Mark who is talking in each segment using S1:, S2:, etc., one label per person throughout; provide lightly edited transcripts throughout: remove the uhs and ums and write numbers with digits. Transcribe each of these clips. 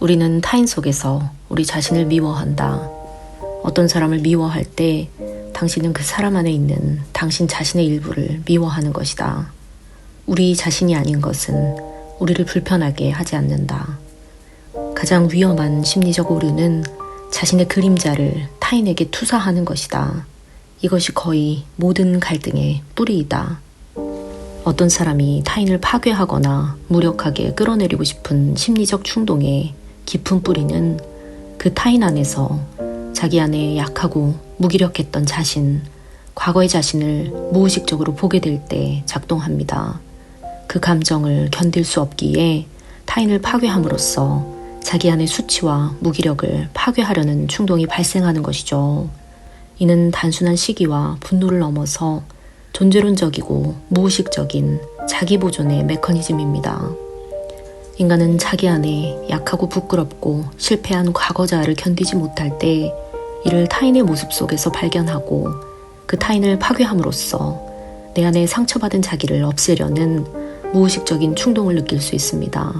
S1: 우리는 타인 속에서 우리 자신을 미워한다. 어떤 사람을 미워할 때 당신은 그 사람 안에 있는 당신 자신의 일부를 미워하는 것이다. 우리 자신이 아닌 것은 우리를 불편하게 하지 않는다. 가장 위험한 심리적 오류는 자신의 그림자를 타인에게 투사하는 것이다. 이것이 거의 모든 갈등의 뿌리이다. 어떤 사람이 타인을 파괴하거나 무력하게 끌어내리고 싶은 심리적 충동의 깊은 뿌리는 그 타인 안에서 자기 안에 약하고 무기력했던 자신, 과거의 자신을 무의식적으로 보게 될 때 작동합니다. 그 감정을 견딜 수 없기에 타인을 파괴함으로써 자기 안의 수치와 무기력을 파괴하려는 충동이 발생하는 것이죠. 이는 단순한 시기와 분노를 넘어서 존재론적이고 무의식적인 자기 보존의 메커니즘입니다. 인간은 자기 안에 약하고 부끄럽고 실패한 과거 자아를 견디지 못할 때 이를 타인의 모습 속에서 발견하고 그 타인을 파괴함으로써 내 안에 상처받은 자기를 없애려는 무의식적인 충동을 느낄 수 있습니다.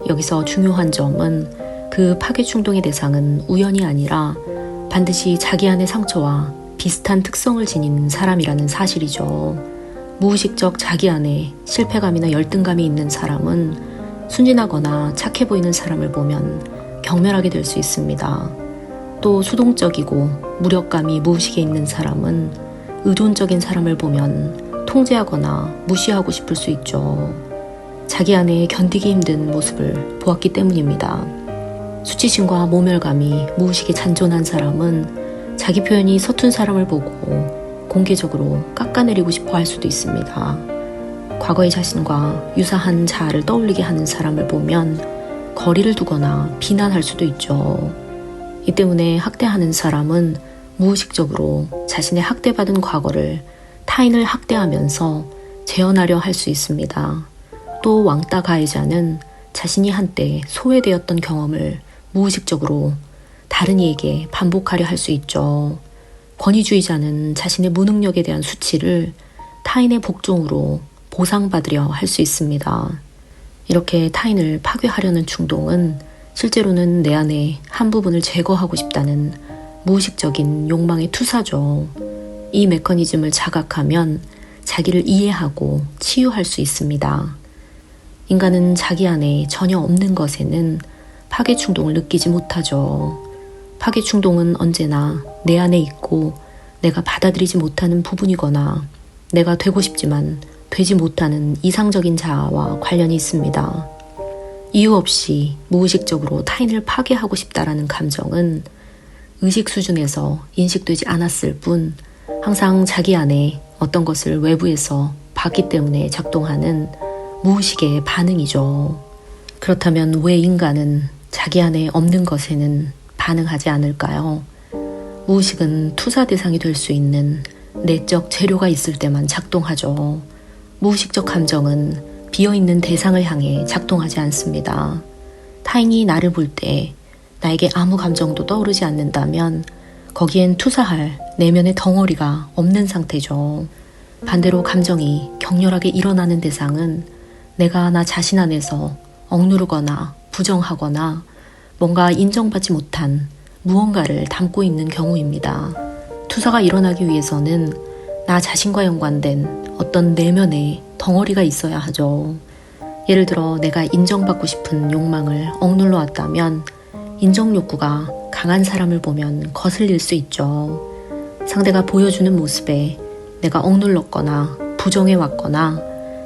S1: 여기서 중요한 점은 그 파괴 충동의 대상은 우연이 아니라 반드시 자기 안의 상처와 비슷한 특성을 지닌 사람이라는 사실이죠. 무의식적 자기 안에 실패감이나 열등감이 있는 사람은 순진하거나 착해 보이는 사람을 보면 경멸하게 될 수 있습니다. 또 수동적이고 무력감이 무의식에 있는 사람은 의존적인 사람을 보면 통제하거나 무시하고 싶을 수 있죠. 자기 안에 견디기 힘든 모습을 보았기 때문입니다. 수치심과 모멸감이 무의식에 잔존한 사람은 자기 표현이 서툰 사람을 보고 공개적으로 깎아내리고 싶어 할 수도 있습니다. 과거의 자신과 유사한 자아를 떠올리게 하는 사람을 보면 거리를 두거나 비난할 수도 있죠. 이 때문에 학대하는 사람은 무의식적으로 자신의 학대받은 과거를 타인을 학대하면서 재현하려 할 수 있습니다. 또 왕따 가해자는 자신이 한때 소외되었던 경험을 무의식적으로 다른 이에게 반복하려 할 수 있죠. 권위주의자는 자신의 무능력에 대한 수치를 타인의 복종으로 보상받으려 할 수 있습니다. 이렇게 타인을 파괴하려는 충동은 실제로는 내 안에 한 부분을 제거하고 싶다는 무의식적인 욕망의 투사죠. 이 메커니즘을 자각하면 자기를 이해하고 치유할 수 있습니다. 인간은 자기 안에 전혀 없는 것에는 파괴 충동을 느끼지 못하죠. 파괴 충동은 언제나 내 안에 있고 내가 받아들이지 못하는 부분이거나 내가 되고 싶지만 되지 못하는 이상적인 자아와 관련이 있습니다. 이유 없이 무의식적으로 타인을 파괴하고 싶다라는 감정은 의식 수준에서 인식되지 않았을 뿐 항상 자기 안에 어떤 것을 외부에서 봤기 때문에 작동하는 무의식의 반응이죠. 그렇다면 왜 인간은 자기 안에 없는 것에는 반응하지 않을까요? 무의식은 투사 대상이 될 수 있는 내적 재료가 있을 때만 작동하죠. 무의식적 감정은 비어있는 대상을 향해 작동하지 않습니다. 타인이 나를 볼 때 나에게 아무 감정도 떠오르지 않는다면 거기엔 투사할 내면의 덩어리가 없는 상태죠. 반대로 감정이 격렬하게 일어나는 대상은 내가 나 자신 안에서 억누르거나 부정하거나 뭔가 인정받지 못한 무언가를 담고 있는 경우입니다. 투사가 일어나기 위해서는 나 자신과 연관된 어떤 내면의 덩어리가 있어야 하죠. 예를 들어 내가 인정받고 싶은 욕망을 억눌러 왔다면 인정 욕구가 강한 사람을 보면 거슬릴 수 있죠. 상대가 보여주는 모습에 내가 억눌렀거나 부정해 왔거나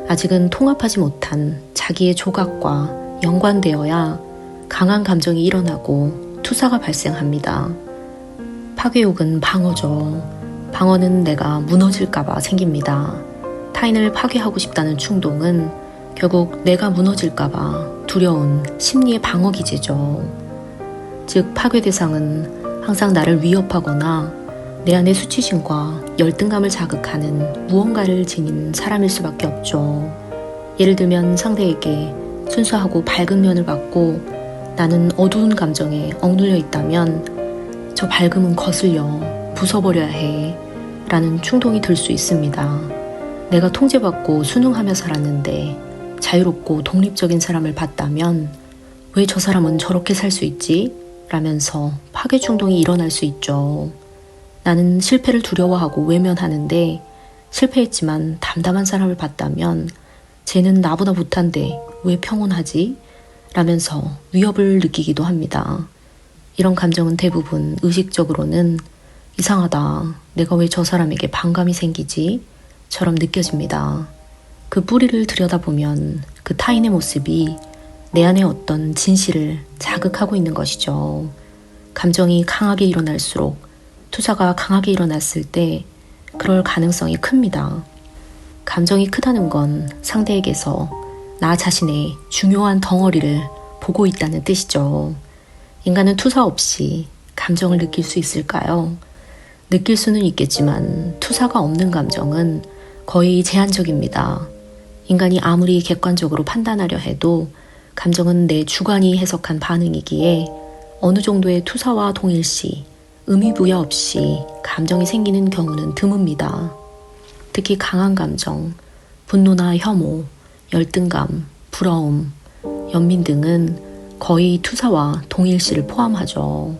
S1: 아직은 통합하지 못한 자기의 조각과 연관되어야 강한 감정이 일어나고 투사가 발생합니다. 파괴욕은 방어죠. 방어는 내가 무너질까봐 생깁니다. 타인을 파괴하고 싶다는 충동은 결국 내가 무너질까봐 두려운 심리의 방어 기제죠. 즉 파괴 대상은 항상 나를 위협하거나 내 안의 수치심과 열등감을 자극하는 무언가를 지닌 사람일 수밖에 없죠. 예를 들면 상대에게 순수하고 밝은 면을 받고 나는 어두운 감정에 억눌려 있다면 저 밝음은 거슬려 부숴버려야 해 라는 충동이 들 수 있습니다. 내가 통제받고 순응하며 살았는데 자유롭고 독립적인 사람을 봤다면 왜 저 사람은 저렇게 살 수 있지? 라면서 파괴 충동이 일어날 수 있죠. 나는 실패를 두려워하고 외면하는데 실패했지만 담담한 사람을 봤다면 쟤는 나보다 못한데 왜 평온하지? 라면서 위협을 느끼기도 합니다. 이런 감정은 대부분 의식적으로는 이상하다, 내가 왜 저 사람에게 반감이 생기지? 처럼 느껴집니다. 그 뿌리를 들여다보면 그 타인의 모습이 내 안에 어떤 진실을 자극하고 있는 것이죠. 감정이 강하게 일어날수록 투사가 강하게 일어났을 때 그럴 가능성이 큽니다. 감정이 크다는 건 상대에게서 나 자신의 중요한 덩어리를 보고 있다는 뜻이죠. 인간은 투사 없이 감정을 느낄 수 있을까요? 느낄 수는 있겠지만 투사가 없는 감정은 거의 제한적입니다. 인간이 아무리 객관적으로 판단하려 해도 감정은 내 주관이 해석한 반응이기에 어느 정도의 투사와 동일시, 의미 부여 없이 감정이 생기는 경우는 드뭅니다. 특히 강한 감정, 분노나 혐오, 열등감, 부러움, 연민 등은 거의 투사와 동일시를 포함하죠.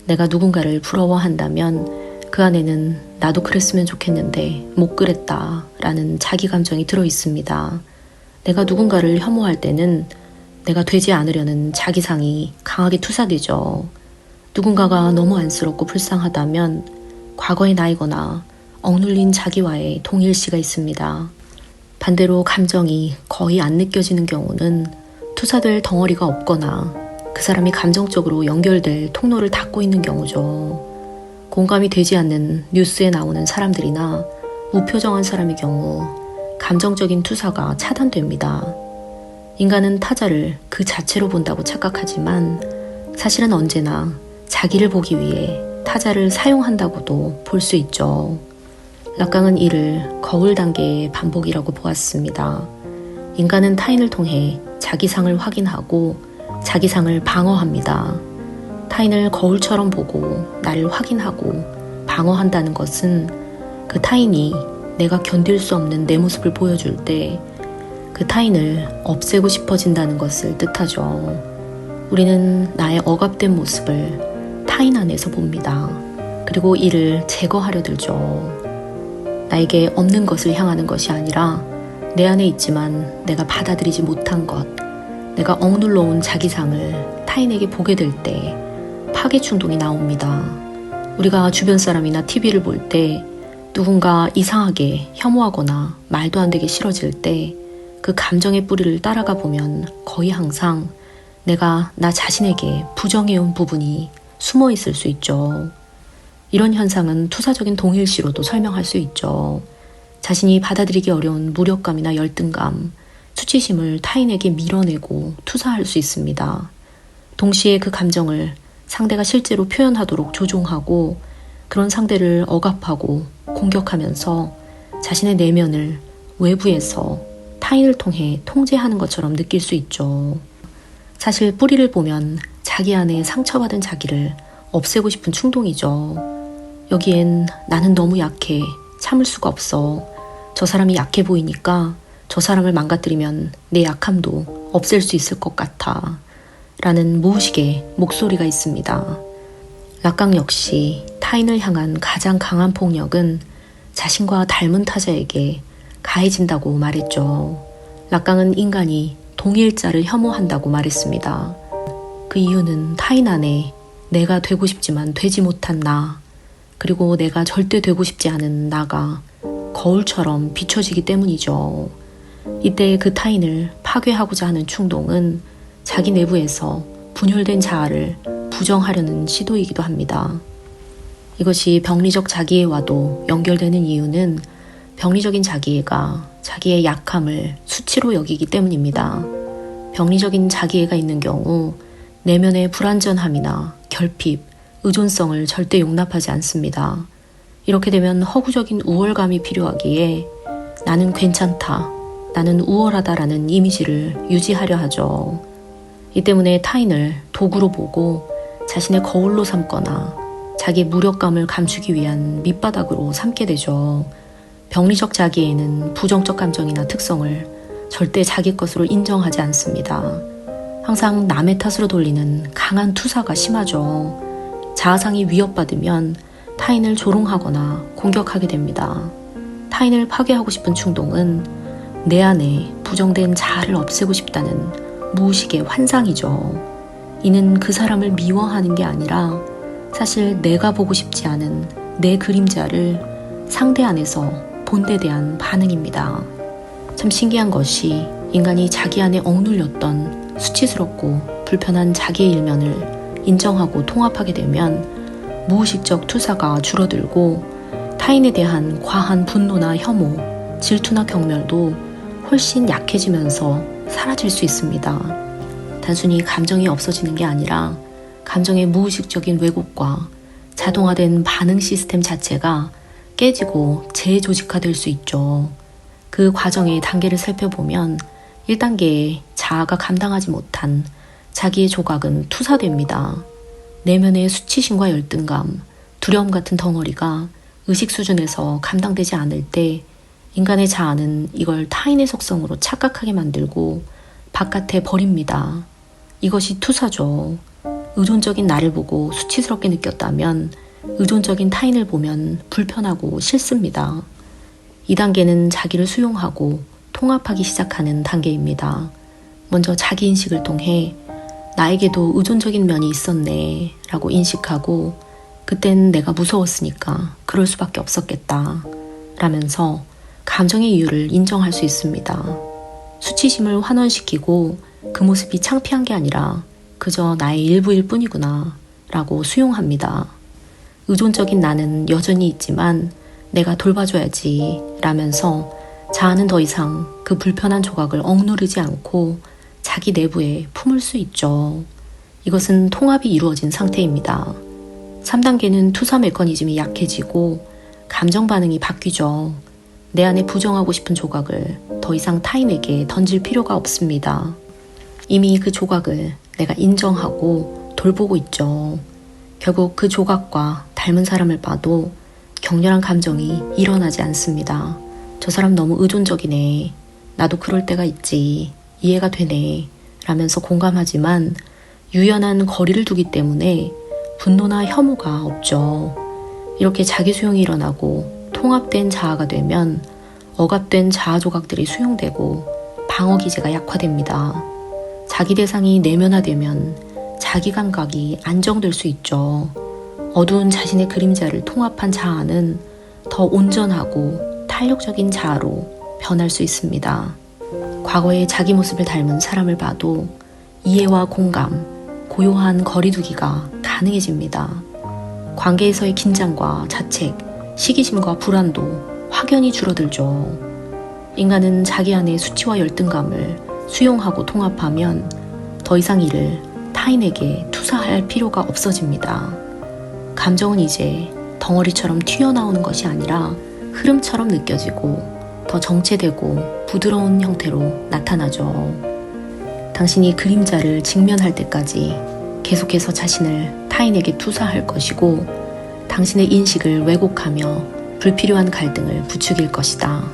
S1: 내가 누군가를 부러워한다면 그 안에는 나도 그랬으면 좋겠는데 못 그랬다 라는 자기 감정이 들어 있습니다. 내가 누군가를 혐오할 때는 내가 되지 않으려는 자기상이 강하게 투사되죠. 누군가가 너무 안쓰럽고 불쌍하다면 과거의 나이거나 억눌린 자기와의 동일시가 있습니다. 반대로 감정이 거의 안 느껴지는 경우는 투사될 덩어리가 없거나 그 사람이 감정적으로 연결될 통로를 닫고 있는 경우죠. 공감이 되지 않는 뉴스에 나오는 사람들이나 무표정한 사람의 경우 감정적인 투사가 차단됩니다. 인간은 타자를 그 자체로 본다고 착각하지만 사실은 언제나 자기를 보기 위해 타자를 사용한다고도 볼 수 있죠. 락강은 이를 거울 단계의 반복이라고 보았습니다. 인간은 타인을 통해 자기상을 확인하고 자기상을 방어합니다. 타인을 거울처럼 보고 나를 확인하고 방어한다는 것은 그 타인이 내가 견딜 수 없는 내 모습을 보여줄 때 그 타인을 없애고 싶어진다는 것을 뜻하죠. 우리는 나의 억압된 모습을 타인 안에서 봅니다. 그리고 이를 제거하려 들죠. 나에게 없는 것을 향하는 것이 아니라 내 안에 있지만 내가 받아들이지 못한 것, 내가 억눌러 온 자기상을 타인에게 보게 될 때 파괴 충동이 나옵니다. 우리가 주변 사람이나 TV를 볼 때 누군가 이상하게 혐오하거나 말도 안 되게 싫어질 때 그 감정의 뿌리를 따라가 보면 거의 항상 내가 나 자신에게 부정해온 부분이 숨어 있을 수 있죠. 이런 현상은 투사적인 동일시로도 설명할 수 있죠. 자신이 받아들이기 어려운 무력감이나 열등감, 수치심을 타인에게 밀어내고 투사할 수 있습니다. 동시에 그 감정을 상대가 실제로 표현하도록 조종하고 그런 상대를 억압하고 공격하면서 자신의 내면을 외부에서 타인을 통해 통제하는 것처럼 느낄 수 있죠. 사실 뿌리를 보면 자기 안에 상처받은 자기를 없애고 싶은 충동이죠. 여기엔 나는 너무 약해, 참을 수가 없어, 저 사람이 약해 보이니까 저 사람을 망가뜨리면 내 약함도 없앨 수 있을 것 같아 라는 무의식의 목소리가 있습니다. 락강 역시 타인을 향한 가장 강한 폭력은 자신과 닮은 타자에게 가해진다고 말했죠. 락강은 인간이 동일자를 혐오한다고 말했습니다. 그 이유는 타인 안에 내가 되고 싶지만 되지 못한 나, 그리고 내가 절대 되고 싶지 않은 나가 거울처럼 비춰지기 때문이죠. 이때 그 타인을 파괴하고자 하는 충동은 자기 내부에서 분열된 자아를 부정하려는 시도이기도 합니다. 이것이 병리적 자기애와도 연결되는 이유는 병리적인 자기애가 자기의 약함을 수치로 여기기 때문입니다. 병리적인 자기애가 있는 경우 내면의 불완전함이나 결핍, 의존성을 절대 용납하지 않습니다. 이렇게 되면 허구적인 우월감이 필요하기에 나는 괜찮다, 나는 우월하다라는 이미지를 유지하려 하죠. 이 때문에 타인을 도구로 보고 자신의 거울로 삼거나 자기의 무력감을 감추기 위한 밑바닥으로 삼게 되죠. 병리적 자기애는 부정적 감정이나 특성을 절대 자기 것으로 인정하지 않습니다. 항상 남의 탓으로 돌리는 강한 투사가 심하죠. 자아상이 위협받으면 타인을 조롱하거나 공격하게 됩니다. 타인을 파괴하고 싶은 충동은 내 안에 부정된 자아를 없애고 싶다는 무의식의 환상이죠. 이는 그 사람을 미워하는 게 아니라 사실 내가 보고 싶지 않은 내 그림자를 상대 안에서 본 데 대한 반응입니다. 참 신기한 것이 인간이 자기 안에 억눌렸던 수치스럽고 불편한 자기의 일면을 인정하고 통합하게 되면 무의식적 투사가 줄어들고 타인에 대한 과한 분노나 혐오, 질투나 경멸도 훨씬 약해지면서 사라질 수 있습니다. 단순히 감정이 없어지는 게 아니라 감정의 무의식적인 왜곡과 자동화된 반응 시스템 자체가 깨지고 재조직화될 수 있죠. 그 과정의 단계를 살펴보면 1단계에 자아가 감당하지 못한 자기의 조각은 투사됩니다. 내면의 수치심과 열등감, 두려움 같은 덩어리가 의식 수준에서 감당되지 않을 때 인간의 자아는 이걸 타인의 속성으로 착각하게 만들고 바깥에 버립니다. 이것이 투사죠. 의존적인 나를 보고 수치스럽게 느꼈다면 의존적인 타인을 보면 불편하고 싫습니다. 2단계는 자기를 수용하고 통합하기 시작하는 단계입니다. 먼저 자기인식을 통해 나에게도 의존적인 면이 있었네 라고 인식하고 그땐 내가 무서웠으니까 그럴 수밖에 없었겠다 라면서 감정의 이유를 인정할 수 있습니다. 수치심을 환원시키고 그 모습이 창피한 게 아니라 그저 나의 일부일 뿐이구나 라고 수용합니다. 의존적인 나는 여전히 있지만 내가 돌봐줘야지 라면서 자아는 더 이상 그 불편한 조각을 억누르지 않고 자기 내부에 품을 수 있죠. 이것은 통합이 이루어진 상태입니다. 3단계는 투사 메커니즘이 약해지고 감정 반응이 바뀌죠. 내 안에 부정하고 싶은 조각을 더 이상 타인에게 던질 필요가 없습니다. 이미 그 조각을 내가 인정하고 돌보고 있죠. 결국 그 조각과 닮은 사람을 봐도 격렬한 감정이 일어나지 않습니다. 저 사람 너무 의존적이네. 나도 그럴 때가 있지. 이해가 되네. 라면서 공감하지만 유연한 거리를 두기 때문에 분노나 혐오가 없죠. 이렇게 자기 수용이 일어나고 통합된 자아가 되면 억압된 자아 조각들이 수용되고 방어 기제가 약화됩니다. 자기 대상이 내면화되면 자기 감각이 안정될 수 있죠. 어두운 자신의 그림자를 통합한 자아는 더 온전하고 탄력적인 자아로 변할 수 있습니다. 과거의 자기 모습을 닮은 사람을 봐도 이해와 공감, 고요한 거리두기가 가능해집니다. 관계에서의 긴장과 자책, 시기심과 불안도 확연히 줄어들죠. 인간은 자기 안의 수치와 열등감을 수용하고 통합하면 더 이상 이를 타인에게 투사할 필요가 없어집니다. 감정은 이제 덩어리처럼 튀어나오는 것이 아니라 흐름처럼 느껴지고 더 정체되고 부드러운 형태로 나타나죠. 당신이 그림자를 직면할 때까지 계속해서 자신을 타인에게 투사할 것이고 당신의 인식을 왜곡하며 불필요한 갈등을 부추길 것이다.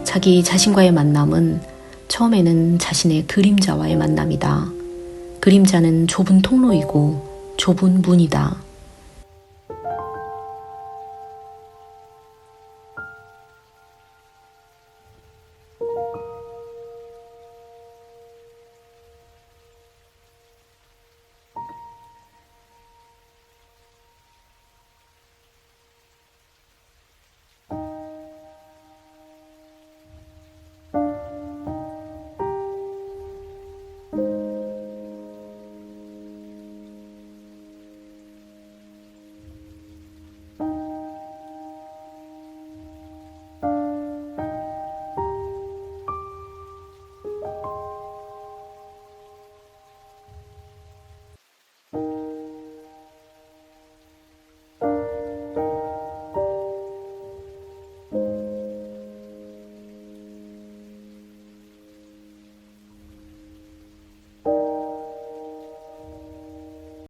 S1: 자기 자신과의 만남은 처음에는 자신의 그림자와의 만남이다. 그림자는 좁은 통로이고 좁은 문이다.